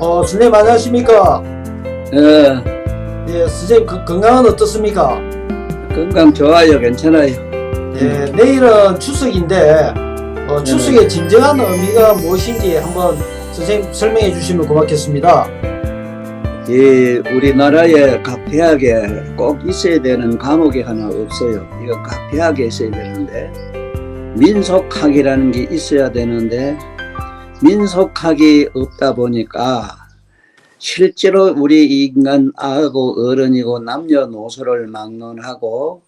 선생님 안녕하십니까? 어, 예, 선생님 건강은 어떻습니까? 건강 좋아요. 괜찮아요. 예, 내일은 추석인데 추석의 진정한 의미가 무엇인지 한번 선생님 설명해 주시면 고맙겠습니다. 이 우리나라에 각 대학에 꼭 있어야 되는 과목이 하나 없어요. 이거 각 대학에 있어야 되는데 민속학이라는 게 있어야 되는데 민속학이 없다 보니까 실제로 우리 인간 아하고 어른이고 남녀노소를 막론하고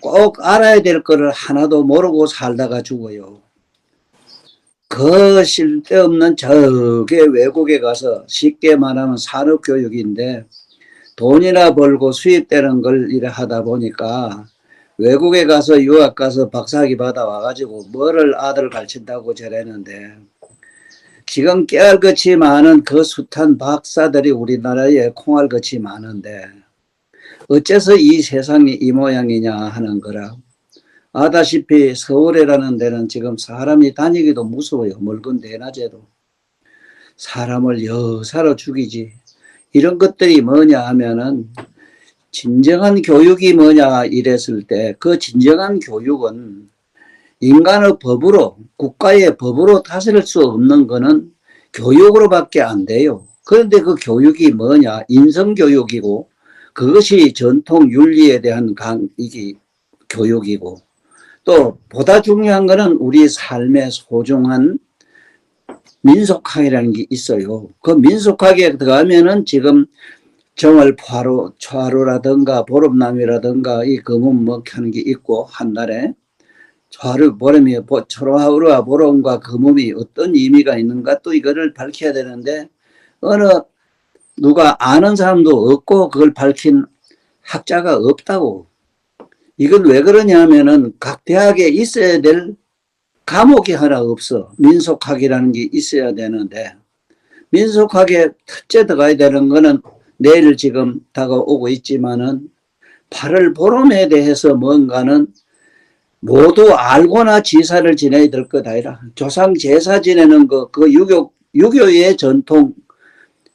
꼭 알아야 될 거를 하나도 모르고 살다가 죽어요. 그 쓸데없는 저게 외국에 가서 쉽게 말하면 산업교육인데 돈이나 벌고 수입되는 걸 일을 하다 보니까 외국에 가서 유학 가서 박사학위 받아 와가지고 뭐를 아들 가르친다고 저랬는데 지금 깨알같이 많은 그 숱한 박사들이 우리나라에 콩알같이 많은데 어째서 이 세상이 이 모양이냐 하는 거라. 아다시피 서울이라는 데는 지금 사람이 다니기도 무서워요. 멀건 대낮에도. 사람을 여사로 죽이지. 이런 것들이 뭐냐 하면은 진정한 교육이 뭐냐 이랬을 때 그 진정한 교육은 인간의 법으로 국가의 법으로 다스릴 수 없는 거는 교육으로밖에 안 돼요. 그런데 그 교육이 뭐냐 인성교육이고 그것이 전통 윤리에 대한 이게 교육이고 또 보다 중요한 거는 우리 삶의 소중한 민속학이라는 게 있어요. 그 민속학에 들어가면은 지금 정월 초하루라든가 보름남이라든가 이 금은 먹하는 게 있고 한 달에 초하루 보름이 초하루와 보름과 금음이 어떤 의미가 있는가 또 이거를 밝혀야 되는데 어느 누가 아는 사람도 없고 그걸 밝힌 학자가 없다고. 이건 왜 그러냐면은 각 대학에 있어야 될 과목이 하나 없어. 민속학이라는 게 있어야 되는데 민속학에 첫째 들어가야 되는 거는 내일 지금 다가오고 있지만은 8월 보름에 대해서 뭔가는 모두 알고나 지사를 지내야 될 것 아니라 조상 제사 지내는 거 그 유교의 전통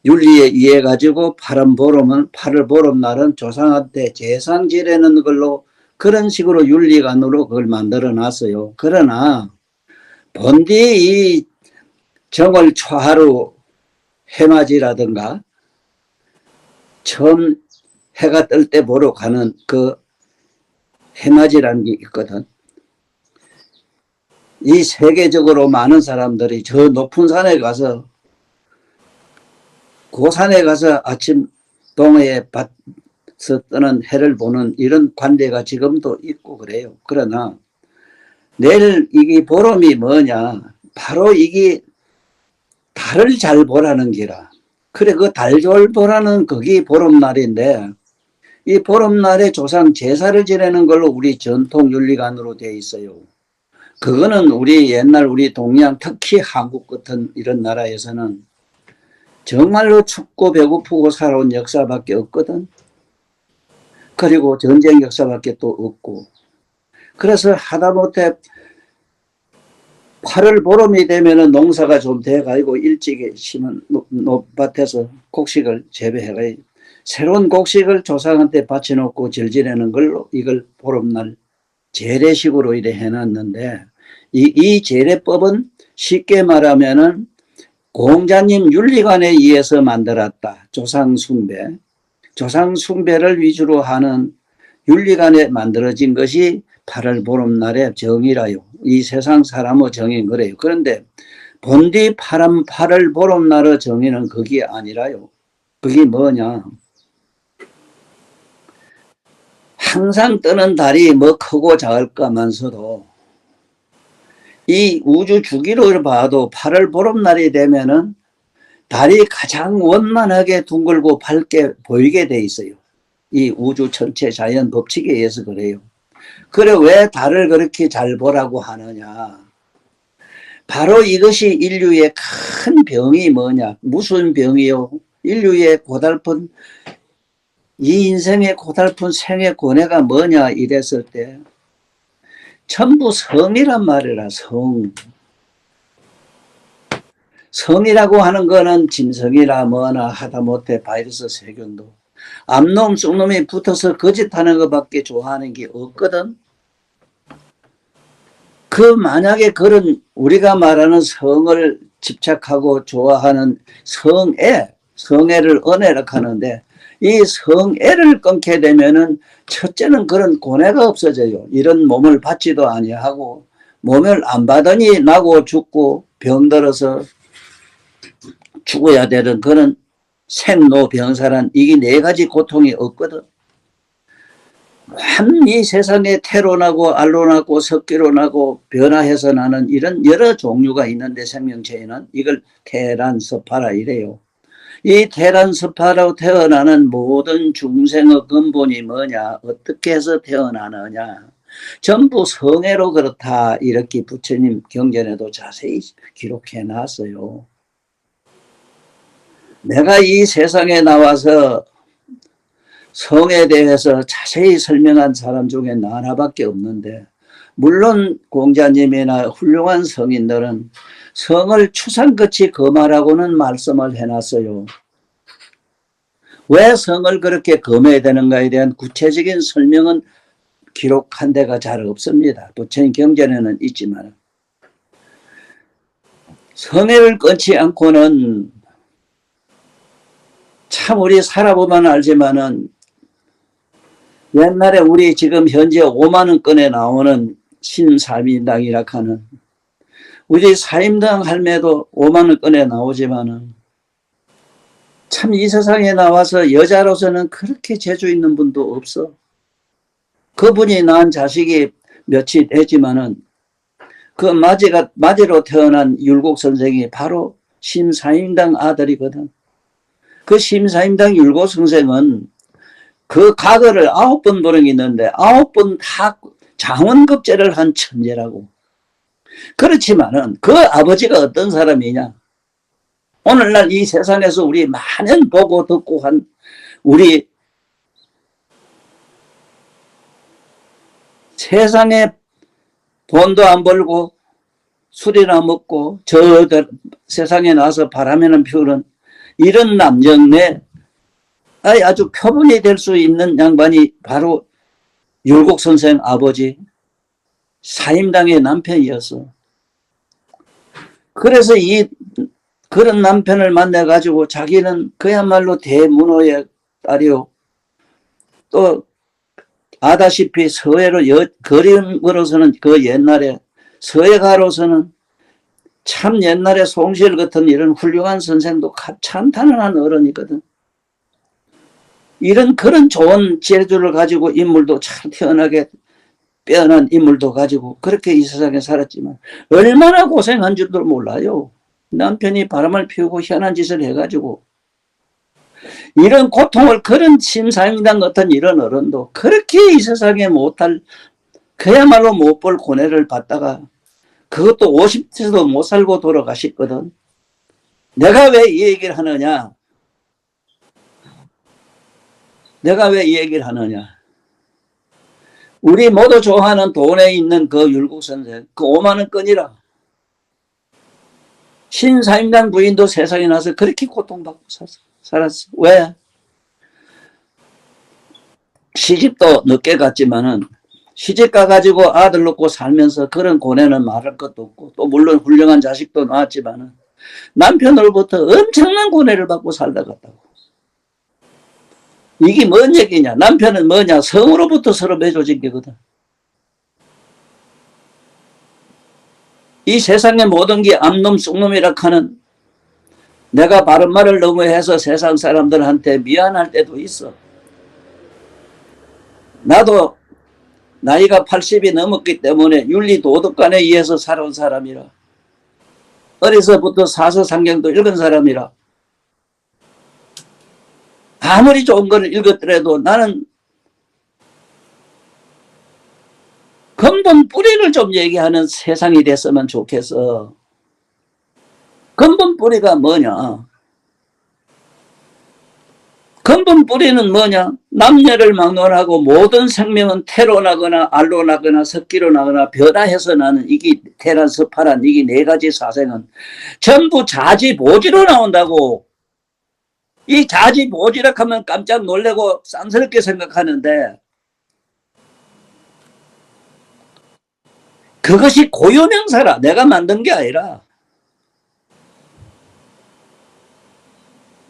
윤리에 의해 가지고 8월 보름은 8월 보름날은 조상한테 제상 지내는 걸로 그런 식으로 윤리관으로 그걸 만들어 놨어요. 그러나 본디 이 정월 초하루 해맞이라든가 처음 해가 뜰 때 보러 가는 그 해맞이라는 게 있거든. 이 세계적으로 많은 사람들이 저 높은 산에 가서 그 산에 가서 아침 동해에 서 뜨는 해를 보는 이런 관대가 지금도 있고 그래요. 그러나 내일 이게 보름이 뭐냐 바로 이게 달을 잘 보라는 기라. 그래 그 달 잘 보라는 그게 보름날인데 이 보름날에 조상 제사를 지내는 걸로 우리 전통 윤리관으로 되어 있어요. 그거는 우리 옛날 우리 동양 특히 한국 같은 이런 나라에서는 정말로 춥고 배고프고 살아온 역사밖에 없거든. 그리고 전쟁 역사밖에 또 없고. 그래서 하다못해 8월 보름이 되면은 농사가 좀 돼가지고 일찍이 심은 밭에서 곡식을 재배해가 새로운 곡식을 조상한테 바쳐놓고 절 지내는 걸로 이걸 보름날 제례식으로 이래 해놨는데 이 제례법은 쉽게 말하면은 공자님 윤리관에 의해서 만들었다. 조상 숭배. 조상 숭배를 위주로 하는 윤리관에 만들어진 것이 8월 보름날의 정이라요. 이 세상 사람의 정인 거래요. 그런데 본디 8월 보름날의 정의는 그게 아니라요. 그게 뭐냐. 항상 뜨는 달이 뭐 크고 작을까만서도 이 우주 주기로 봐도 8월 보름날이 되면은 달이 가장 원만하게 둥글고 밝게 보이게 돼 있어요. 이 우주 전체 자연 법칙에 의해서 그래요. 그래 왜 달을 그렇게 잘 보라고 하느냐. 바로 이것이 인류의 큰 병이 뭐냐. 무슨 병이요. 인류의 고달픈 이 인생의 고달픈 생의 고뇌가 뭐냐 이랬을 때 전부 성이란 말이라 성. 성이라고 하는 거는 짐승이나 뭐나 하다못해 바이러스 세균도 암놈 쑥놈이 붙어서 거짓하는 것밖에 좋아하는 게 없거든. 그 만약에 그런 우리가 말하는 성을 집착하고 좋아하는 성애를 은혜라 하는데 이 성애를 끊게 되면은 첫째는 그런 고뇌가 없어져요. 이런 몸을 받지도 아니하고 몸을 안 받으니 나고 죽고 병들어서 죽어야 되는 그런 생로병사란 이게 네 가지 고통이 없거든. 이 세상에 태로 나고 알로 나고 석기로 나고 변화해서 나는 이런 여러 종류가 있는데 생명체에는 이걸 테란스파라 이래요. 이 테란스파로 태어나는 모든 중생의 근본이 뭐냐, 어떻게 해서 태어나느냐, 전부 성애로 그렇다 이렇게 부처님 경전에도 자세히 기록해 놨어요. 내가 이 세상에 나와서 성에 대해서 자세히 설명한 사람 중에 나 하나밖에 없는데, 물론 공자님이나 훌륭한 성인들은 성을 추상같이 금하라고는 말씀을 해놨어요. 왜 성을 그렇게 금해야 되는가에 대한 구체적인 설명은 기록한 데가 잘 없습니다. 부처님 경전에는 있지만 성애를 끊지 않고는 참 우리 살아보면 알지만은 옛날에 우리 지금 현재 5만 원권에 나오는 신사임당이라 하는 우리 사임당 할매도 5만 원권에 나오지만은 참 이 세상에 나와서 여자로서는 그렇게 재주 있는 분도 없어. 그분이 낳은 자식이 몇이 되지만은 그 마지로 태어난 율곡 선생이 바로 심사임당 아들이거든. 그 심사임당 율곡 선생은 그 가거를 9번 보는 있는데 9번 다 장원급제를 한 천재라고. 그렇지만은 그 아버지가 어떤 사람이냐? 오늘날 이 세상에서 우리 많은 보고 듣고 한 우리 세상에 돈도 안 벌고 술이나 먹고 저 세상에 나와서 바람에는 피우는 이런 남정네 아주 표본이 될 수 있는 양반이 바로 율곡 선생 아버지 사임당의 남편이었어. 그래서 그런 남편을 만나가지고 자기는 그야말로 대문호의 딸이요. 또 아다시피 서예로 그림으로서는 그 옛날에 서예가로서는 참 옛날에 송시열 같은 이런 훌륭한 선생도 찬탄한 어른이거든. 이런 그런 좋은 재주를 가지고 인물도 잘 태어나게 빼어난 인물도 가지고 그렇게 이 세상에 살았지만 얼마나 고생한 줄도 몰라요. 남편이 바람을 피우고 희한한 짓을 해가지고 이런 고통을 그런 심사임당 같은 이런 어른도 그렇게 이 세상에 못할 그야말로 못 볼 고뇌를 받다가 그것도 50세도 못 살고 돌아가셨거든. 내가 왜 이 얘기를 하느냐? 내가 왜 이 얘기를 하느냐? 우리 모두 좋아하는 돈에 있는 그 율곡 선생, 그 5만 원권이라. 신사임당 부인도 세상에 나서 그렇게 고통받고 살았어. 왜? 시집도 늦게 갔지만은 시집 가가지고 아들 놓고 살면서 그런 고뇌는 말할 것도 없고 또 물론 훌륭한 자식도 낳았지만은 남편으로부터 엄청난 고뇌를 받고 살다 갔다고. 이게 뭔 얘기냐? 남편은 뭐냐? 성으로부터 서로 맺어진 게거든. 이 세상의 모든 게 암놈 쑥놈이라 하는 내가 바른 말을 너무 해서 세상 사람들한테 미안할 때도 있어. 나도 나이가 80이 넘었기 때문에 윤리 도덕관에 의해서 살아온 사람이라. 어려서부터 사서상경도 읽은 사람이라. 아무리 좋은 걸 읽었더라도 나는 근본 뿌리를 좀 얘기하는 세상이 됐으면 좋겠어. 근본 뿌리가 뭐냐? 근본 근본 뿌리는 뭐냐? 남녀를 막론하고 모든 생명은 태로 나거나 알로 나거나 습기로 나거나 변화해서 나는 이게 태란 습하란 이게 네 가지 사생은 전부 자지보지로 나온다고. 이 자지보지라 하면 깜짝 놀래고 쌍스럽게 생각하는데 그것이 고유명사라. 내가 만든 게 아니라.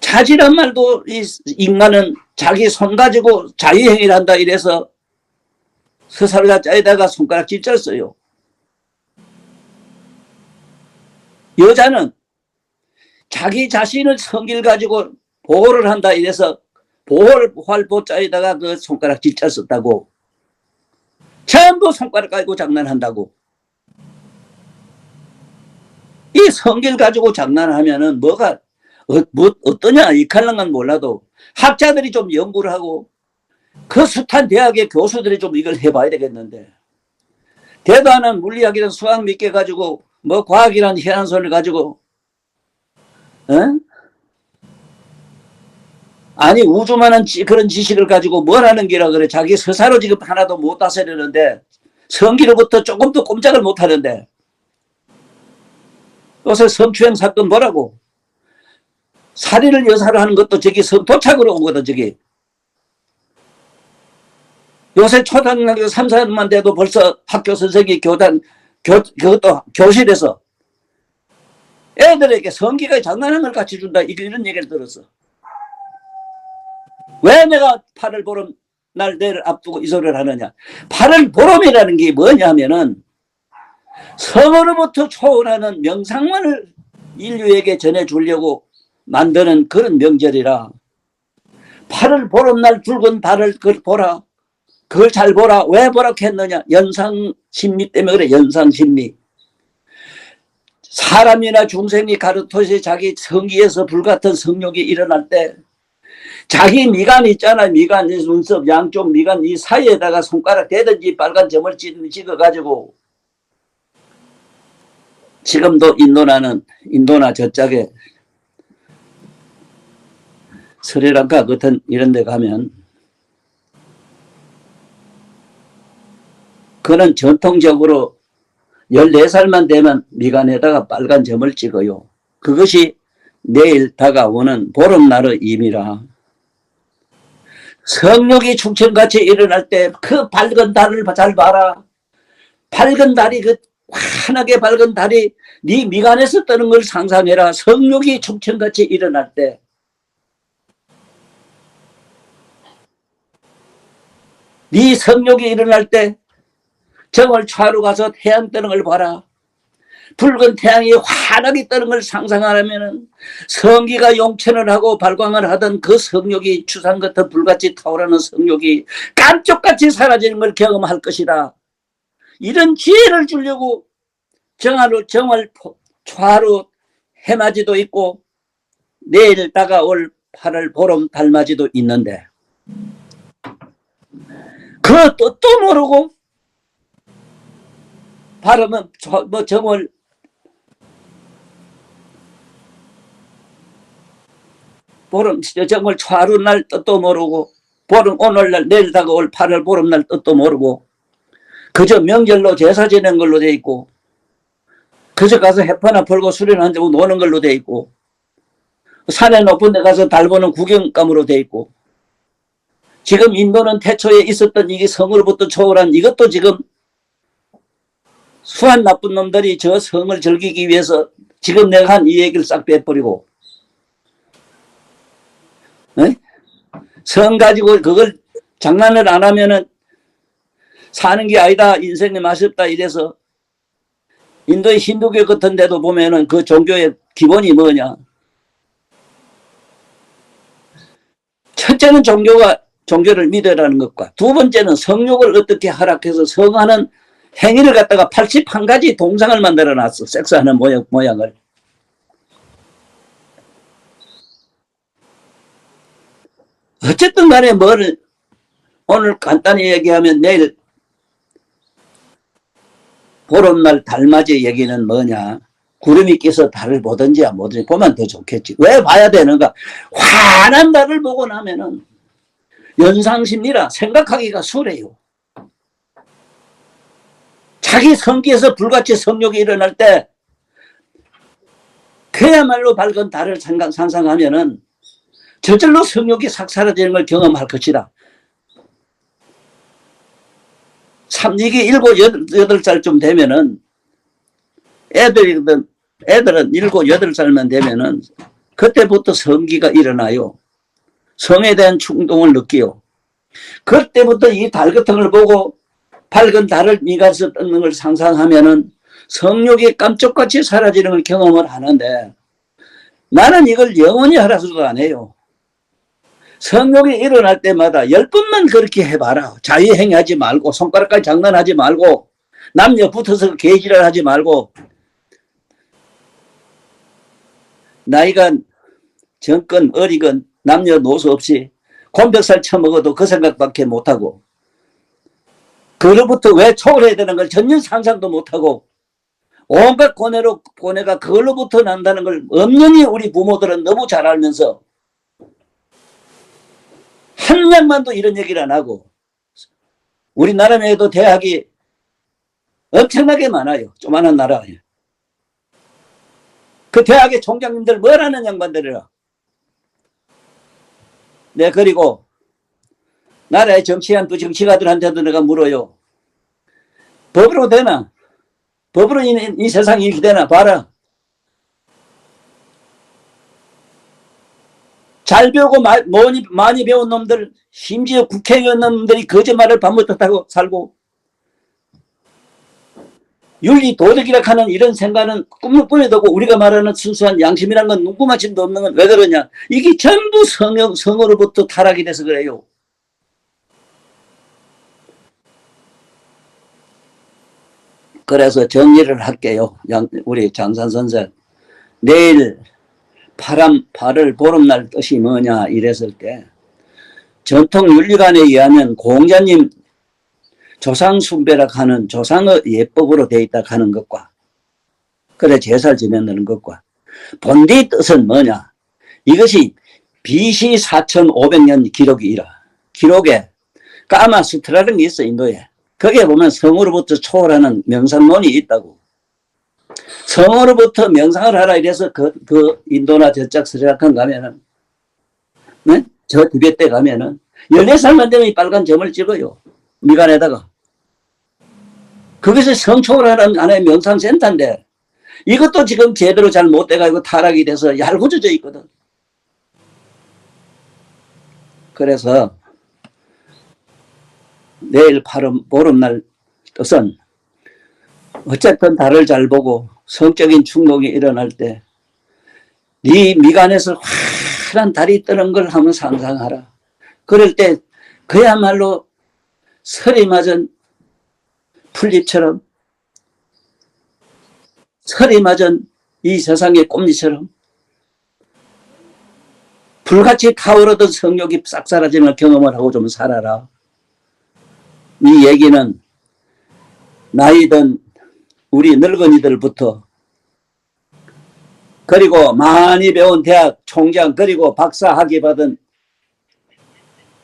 자지란 말도 이 인간은 자기 손 가지고 자유행위를 한다 이래서 서사를 짜에다가 손가락질 써요. 여자는 자기 자신을 성길 가지고 보호를 한다 이래서 보호활보자에다가 그 손가락질 썼다고. 전부 손가락 가지고 장난한다고. 이 성길 가지고 장난하면은 뭐가 어떠냐 이 칼랑은 몰라도 학자들이 좀 연구를 하고 그 숱한 대학의 교수들이 좀 이걸 해봐야 되겠는데 대도 않은 물리학이란 수학 몇 개 가지고 뭐 과학이란 현안소를 가지고 아니 우주만한 그런 지식을 가지고 뭘 하는 기라 그래. 자기 스스로 지금 하나도 못 다스리는데 성기로부터 조금도 꼼짝을 못 하는데 요새 성추행 사건 뭐라고 살인을 여사로 하는 것도 저기 성도착으로 오거든. 저기 요새 초등학교 3, 4년만 돼도 벌써 학교 선생이 그것도 교실에서 애들에게 성기가 장난하는 걸 같이 준다 이런 얘기를 들었어. 왜 내가 8월 보름 날 내일 앞두고 이 소리를 하느냐. 8월 보름이라는 게 뭐냐 하면은 성으로부터 초월하는 명상만을 인류에게 전해주려고 만드는 그런 명절이라 8월 보름날 붉은 달을 그걸 보라. 그걸 잘 보라. 왜 보라고 했느냐. 연상심리 때문에 그래. 연상심리. 사람이나 중생이 가르토시 자기 성기에서 불같은 성욕이 일어날 때 자기 미간 있잖아. 미간, 눈썹, 양쪽 미간 이 사이에다가 손가락 대든지 빨간 점을 찍어가지고 지금도 인도나 저쪽에 스리랑카 같은 이런 데 가면 그는 전통적으로 14살만 되면 미간에다가 빨간 점을 찍어요. 그것이 내일 다가오는 보름날의 의미라. 성욕이 충천같이 일어날 때 그 밝은 달을 잘 봐라. 밝은 달이 그 환하게 밝은 달이 네 미간에서 뜨는 걸 상상해라. 성욕이 충천같이 일어날 때 네 성욕이 일어날 때 정월 차로 가서 태양 뜨는 걸 봐라. 붉은 태양이 환하게 뜨는 걸 상상하려면 성기가 용천을 하고 발광을 하던 그 성욕이 추상 같은 불같이 타오르는 성욕이 깜짝같이 사라지는 걸 경험할 것이다. 이런 지혜를 주려고 정월 초하루 해맞이도 있고 내일 다가올 8월 보름 달맞이도 있는데 그 뜻도 모르고 발음은 뭐 정월 보름 정월 초하루 날 뜻도 모르고 보름 오늘날 내일 다가올 8월 보름날 뜻도 모르고 그저 명절로 제사 지낸 걸로 돼 있고 그저 가서 해파나 벌고 술이나 한잔 노는 걸로 돼 있고 산에 높은 데 가서 달 보는 구경감으로 돼 있고 지금 인도는 태초에 있었던 이게 성으로부터 초월한 이것도 지금 수한 나쁜 놈들이 저 성을 즐기기 위해서 지금 내가 한 이 얘기를 싹 빼버리고 성 가지고 그걸 장난을 안 하면은 사는 게 아니다. 인생의 맛이 없다. 이래서 인도의 힌두교 같은 데도 보면은 그 종교의 기본이 뭐냐. 첫째는 종교를 믿으라는 것과 두 번째는 성욕을 어떻게 허락해서 성하는 행위를 갖다가 81가지 동상을 만들어 놨어. 섹스하는 모양을. 어쨌든 간에 오늘 간단히 얘기하면 내일 보름날 달맞이 얘기는 뭐냐. 구름이 끼서 달을 보든지 안 보든지 보면 더 좋겠지. 왜 봐야 되는가? 환한 달을 보고 나면은 연상심리라 생각하기가 수월해요. 자기 성기에서 불같이 성욕이 일어날 때 그야말로 밝은 달을 상상하면은 저절로 성욕이 싹 사라지는 걸 경험할 것이다. 이게 7, 8살쯤 되면은 애들은 7, 8살만 되면은 그때부터 성기가 일어나요. 성에 대한 충동을 느끼요. 그때부터 이 달 같은 걸 보고 밝은 달을 미가서 뜯는 걸 상상하면은 성욕이 깜짝같이 사라지는 걸 경험을 하는데 나는 이걸 영원히 하라서도 안 해요. 성욕이 일어날 때마다 10번만 그렇게 해봐라. 자유행위하지 말고 손가락까지 장난하지 말고 남녀 붙어서 개지랄 하지 말고 나이가 젊건 어리건 남녀노소 없이 곤벽살 쳐먹어도 그 생각밖에 못하고 그로부터 왜 초월해야 되는 걸 전혀 상상도 못하고 온갖 고뇌가 그걸로부터 난다는 걸 엄연히 우리 부모들은 너무 잘 알면서 한 명만도 이런 얘기를 안 하고 우리나라에도 대학이 엄청나게 많아요. 조만한 나라에. 그 대학의 총장님들 뭐라는 양반들이라. 네, 그리고 나라의 정치한 또 정치가들한테도 내가 물어요. 법으로 되나? 법으로 이 세상이 이렇게 되나? 봐라. 잘 배우고 많이 배운 놈들, 심지어 국회의원 놈들이 거짓말을 반복하고 살고 윤리 도덕이라 하는 이런 생각은 꿈을 꾸며두고 우리가 말하는 순수한 양심이란 건 눈구마침도 없는 건 왜 그러냐? 이게 전부 성으로부터 타락이 돼서 그래요. 그래서 정리를 할게요. 우리 장산 선생. 내일 발을 보름날 뜻이 뭐냐 이랬을 때 전통 윤리관에 의하면 공자님 조상 숭배라 하는 조상의 예법으로 되어 있다 하는 것과 그래 제사를 지낸다는 것과 본디의 뜻은 뭐냐? 이것이 BC 4500년 기록이라. 기록에 까마수트라는 게 있어 인도에. 거기에 보면 성으로부터 초월하는 명상론이 있다고. 성으로부터 명상을 하라 이래서 그 인도나 저쪽 스리랑카 가면은 네? 저 티베트 가면은 14살만 되면 이 빨간 점을 찍어요. 미간에다가. 그것이 성초월하는 하나의 명상센터인데 이것도 지금 제대로 잘 못 돼가지고 타락이 돼서 얄궂어져 있거든. 그래서 내일 보름날 뜻은 어쨌든 달을 잘 보고 성적인 충동이 일어날 때 네 미간에서 환한 달이 뜨는 걸 한번 상상하라. 그럴 때 그야말로 설이 맞은 풀잎처럼 설이 맞은 이 세상의 꽃잎처럼 불같이 타오르던 성욕이 싹 사라지는 경험을 하고 좀 살아라. 이 얘기는 나이든 우리 늙은이들부터 그리고 많이 배운 대학 총장 그리고 박사 학위 받은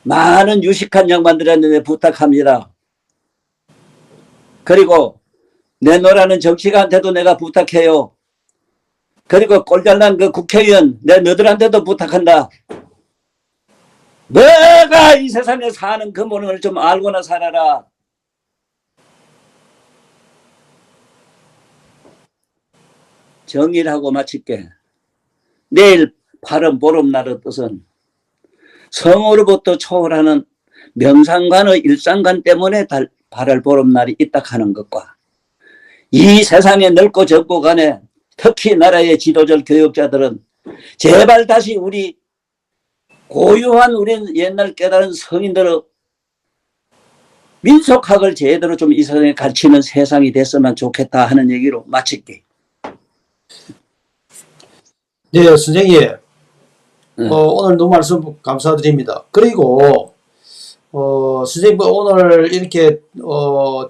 많은 유식한 양반들한테 부탁합니다. 그리고 내노라는 정치가한테도 내가 부탁해요. 그리고 꼴잘난 그 국회의원 너들한테도 부탁한다. 너가 이 세상에 사는 근본을 좀 알고나 살아라. 정의를 하고 마칠게. 내일 보름날의 뜻은 성으로부터 초월하는 명상관의 일상관 때문에 보름날이 있다 하는 것과 이 세상에 넓고 적고 간에 특히 나라의 지도적 교육자들은 제발 다시 우리 고유한 우리 옛날 깨달은 성인들의 민속학을 제대로 좀 이 세상에 가르치는 세상이 됐으면 좋겠다 하는 얘기로 마칠게. 네, 선생님. 오늘 너무 말씀 감사드립니다. 그리고 선생님 오늘 이렇게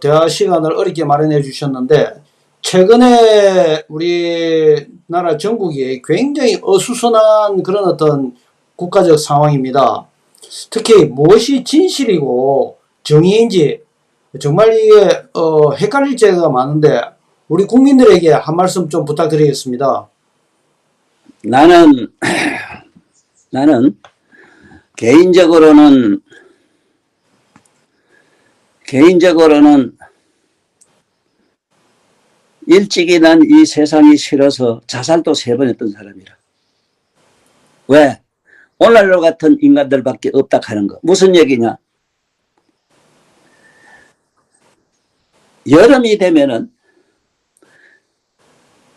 대화 시간을 어렵게 마련해 주셨는데 최근에 우리나라 전국이 굉장히 어수선한 그런 어떤 국가적 상황입니다. 특히 무엇이 진실이고 정의인지 정말 이게 헷갈릴 때가 많은데 우리 국민들에게 한 말씀 좀 부탁드리겠습니다. 나는 개인적으로는 일찍이 난 이 세상이 싫어서 자살도 3번 했던 사람이라. 왜? 오늘날 같은 인간들밖에 없다 하는 거. 무슨 얘기냐? 여름이 되면은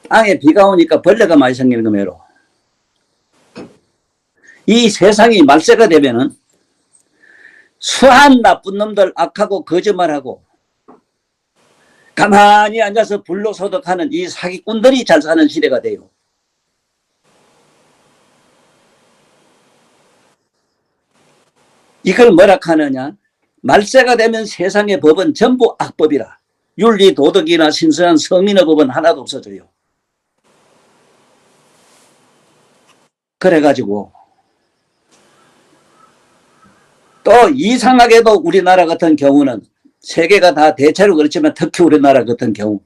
땅에 비가 오니까 벌레가 많이 생기는 거 매로. 이 세상이 말세가 되면은 수한 나쁜 놈들 악하고 거짓말하고 가만히 앉아서 불로소득하는 이 사기꾼들이 잘 사는 시대가 돼요. 이걸 뭐라 하느냐? 말세가 되면 세상의 법은 전부 악법이라. 윤리, 도덕이나 신선한 성민의 법은 하나도 없어져요. 그래가지고 또 이상하게도 우리나라 같은 경우는 세계가 다 대체로 그렇지만 특히 우리나라 같은 경우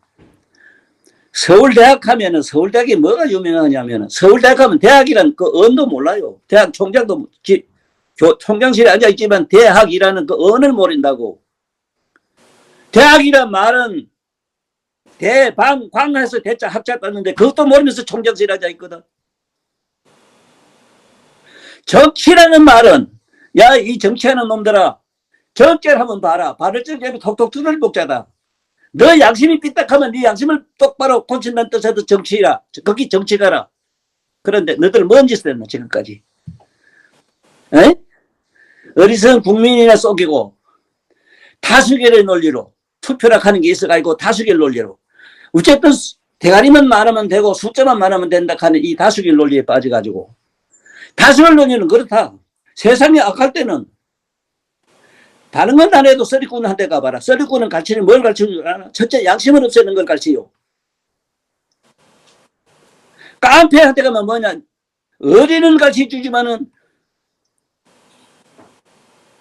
서울대학 하면은 서울대학이 뭐가 유명하냐면은 서울대학 하면 대학이란 그 언도 몰라요. 대학 총장도 총장실에 앉아있지만 대학이라는 그 언을 모른다고. 대학이란 말은 대방광해서 대자 학자 땄는데 그것도 모르면서 총장실에 앉아있거든. 정치라는 말은 야 이 정치하는 놈들아 정죄를 한번 봐라. 바를 적에 톡톡 두들 먹자다. 너 양심이 삐딱하면 네 양심을 똑바로 고친다는 뜻에도 정치라. 거기 정치가라. 그런데 너들 뭔 짓을 했나 지금까지. 에? 어리석은 국민이나 속이고 다수결의 논리로 투표라 하는 게 있어가지고 다수결 논리로 어쨌든 대가리만 말하면 되고 숫자만 말하면 된다 하는 이 다수결 논리에 빠져가지고 다수결 논리는 그렇다. 세상이 악할 때는 다른 건 안 해도 썰이꾼한테 가봐라. 썰이꾼은 가르치는 뭘 가르치는 줄 알아? 첫째 양심을 없애는 걸 가르치요. 깡패한테 가면 뭐냐? 어리는 가르쳐주지만은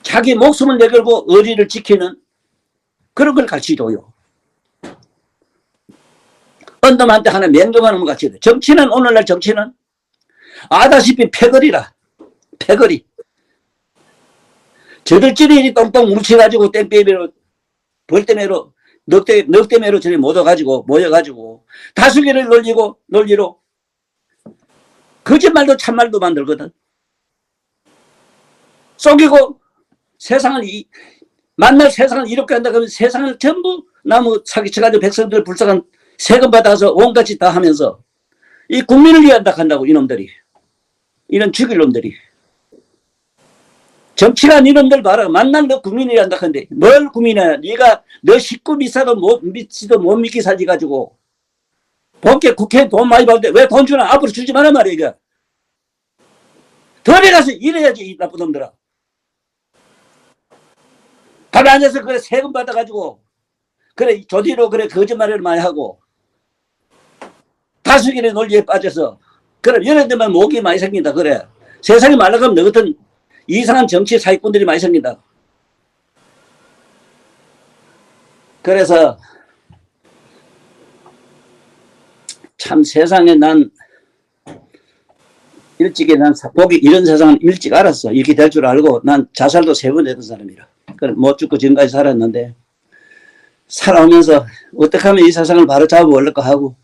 자기 목숨을 내걸고 어리를 지키는 그런 걸 가르쳐줘요. 언덤한테 하나 맹금하는 것 같이 돼. 정치는 오늘날 정치는 아다시피 패거리라. 패거리. 저들끼리 똥똥 뭉쳐가지고 땡빼미로 벌떼매로 넉대매로 저리 모여가지고 다수결을 논리로 거짓말도 참말도 만들거든. 속이고 세상을 만날 세상을 이렇게 한다 그러면 세상을 전부 나무 사기쳐가지고 백성들 불쌍한 세금 받아서 온갖이 다 하면서 이 국민을 위한다 한다고 이놈들이. 이런 죽일 놈들이. 정치란 이놈들 봐라. 만날 너 국민이 한다 한데 뭘 국민이야. 네가 너 식구 미사도 믿지도 못 믿기 살지 가지고 본께 국회에 돈 많이 받는데 왜 돈 주나. 앞으로 주지 마라 말이야 이거. 덜에 가서 일해야지 이 나쁜 놈들아. 가만히 앉아서 그래 세금 받아가지고 그래 조디로 그래 거짓말을 많이 하고 다수결의 논리에 빠져서 그럼 이런 데만 목이 많이 생긴다 그래. 세상에 말라가면 너 같은 이상한 정치 사기꾼들이 많이 생긴다. 그래서 참 세상에 난 일찍이 난 보기 이런 세상은 일찍 알았어. 이렇게 될 줄 알고 난 자살도 3번 했던 사람이라. 그래 못 죽고 지금까지 살았는데 살아오면서 어떻게 하면 이 세상을 바로 잡아올까 하고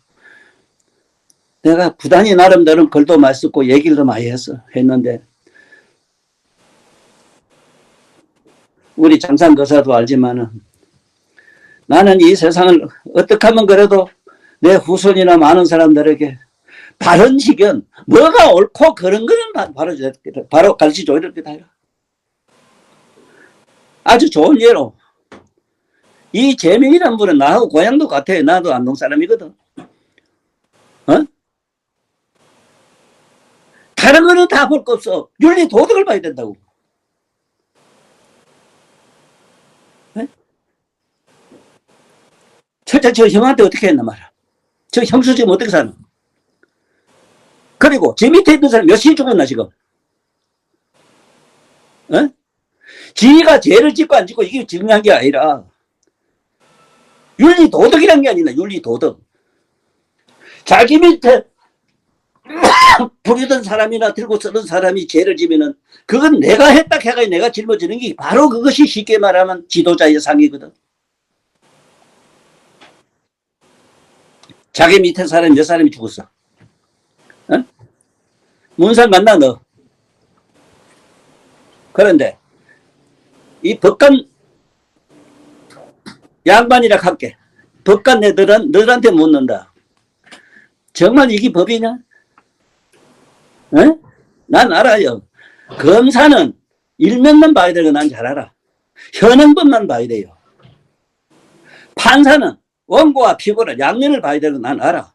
내가 부단히 나름대로 글도 많이 썼고 얘기를 많이 했는데 우리 장산 거사도 알지만은 나는 이 세상을 어떻게 하면 그래도 내 후손이나 많은 사람들에게 바른 시견 뭐가 옳고 그런 거는 바로 가르쳐줘 이렇게 다 해라. 아주 좋은 예로 이 재민이라는 분은 나하고 고향도 같아요. 나도 안동 사람이거든. 다른 거는 다 볼 거 없어. 윤리 도덕을 봐야 된다고. 첫째 저 형한테 어떻게 했나 말이야. 저 형수 지금 어떻게 사노? 그리고 제 밑에 있는 사람 몇이 죽었나 지금? 어? 지가 죄를 짓고 안 짓고 이게 중요한 게 아니라 윤리 도덕이란 게 아니라 윤리 도덕. 자기 밑에 부리던 사람이나 들고 쓰던 사람이 죄를 지면은 그건 내가 했다 해가 내가 짊어지는 게 바로 그것이 쉽게 말하면 지도자의 상이거든. 자기 밑에 사람이 몇 사람이 죽었어? 어? 문상 만나 너. 그런데 이 법관 양반이라 할게. 법관 애들은 너한테 묻는다. 정말 이게 법이냐? 에? 난 알아요. 검사는 일면만 봐야 되고 난 잘 알아. 현행법만 봐야 돼요. 판사는 원고와 피고를 양면을 봐야 되고 난 알아.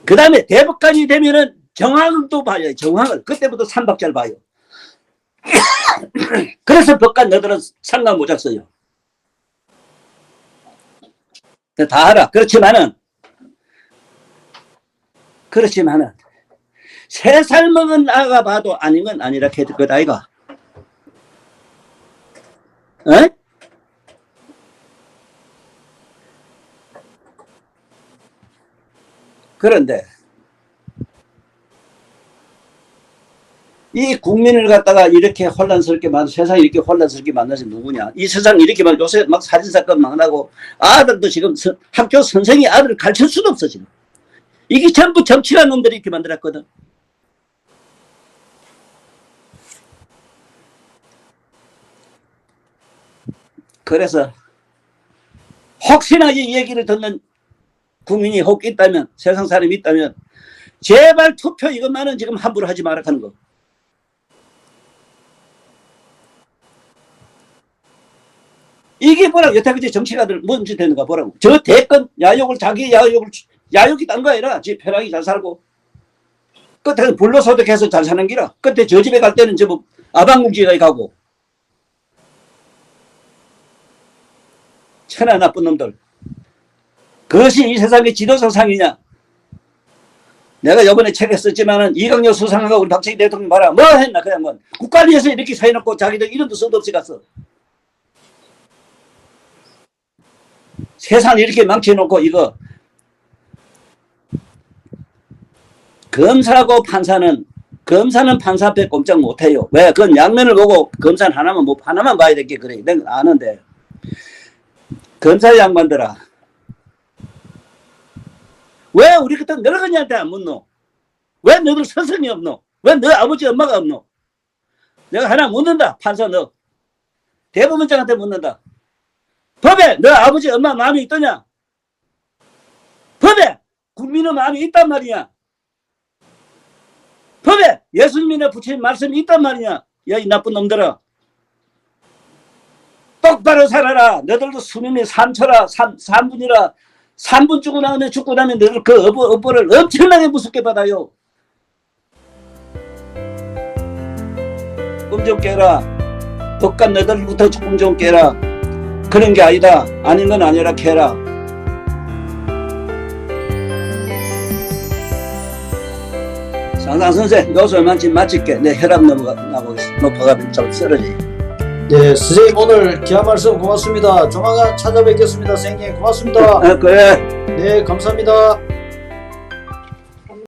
그 다음에 대법관이 되면은 정황을 또 봐요. 정황을. 그때부터 삼박자를 봐요. 그래서 법관 너들은 상관 모자 써요. 다 알아. 그렇지만은 세 살 먹은 아가 봐도 아닌 건 아니라 캐들 것 아이가. 에? 그런데 이 국민을 갖다가 이렇게 혼란스럽게 세상이 이렇게 혼란스럽게 만나서 누구냐? 이 세상 이렇게 요새 막 살인사건 막 나고 아들도 지금 학교 선생이 아들을 가르칠 수도 없어 지금. 이게 전부 정치가 놈들이 이렇게 만들었거든. 그래서 혹시나 이 얘기를 듣는 국민이 혹 있다면, 세상 사람이 있다면 제발 투표 이것만은 지금 함부로 하지 마라 하는 거. 이게 뭐라고 여태까지 정치가들 뭔지 되는가 보라고. 저 대권 야욕을 자기 야욕이 딴 거 아니라 지 편하게 잘 살고 끝에 불로소득해서 잘 사는 기라. 끝에 저 집에 갈 때는 저 아방궁지에 가고. 천하 나쁜 놈들. 그것이 이 세상의 지도사상이냐? 내가 이번에 책에 썼지만은 이강렬 수상하고 우리 박정희 대통령 봐라. 뭐 했나? 그냥 뭐 국가위에서 이렇게 서해놓고 자기들 이름도 써도 없이 갔어. 세상 이렇게 망쳐놓고 이거 검사하고 판사는 판사 앞에 꼼짝 못해요. 왜? 그건 양면을 보고 검사는 하나만 하나만 봐야 될 게 그래. 내가 아는데 검사 양반들아 왜 우리 같은 늙은이한테 안 묻노? 왜 너들 스승이 없노? 왜 너 아버지 엄마가 없노? 내가 하나 묻는다. 판사 너 대법원장한테 묻는다. 법에 너 아버지 엄마 마음이 있더냐? 법에 국민의 마음이 있단 말이야. 법에 예수님이나 부처님 말씀이 있단 말이냐? 야 이 나쁜 놈들아 똑바로 살아라. 너들도 수명이 3초라 3분이라 3분 죽고 나면 너들 그 업보를 엄청나게 무섭게 받아요. 꿈 좀 깨라. 법관 너들부터 꿈 좀 깨라. 그런 게 아니다. 아닌 건 아니라 캐라. 상상 선생 여기서 얼마쯤 마칠게. 내 혈압 높아가면 좀 쓰러지. 네, 선생님 오늘 귀한 말씀 고맙습니다. 조만간 찾아뵙겠습니다. 선생님 고맙습니다. 그래. 네, 감사합니다.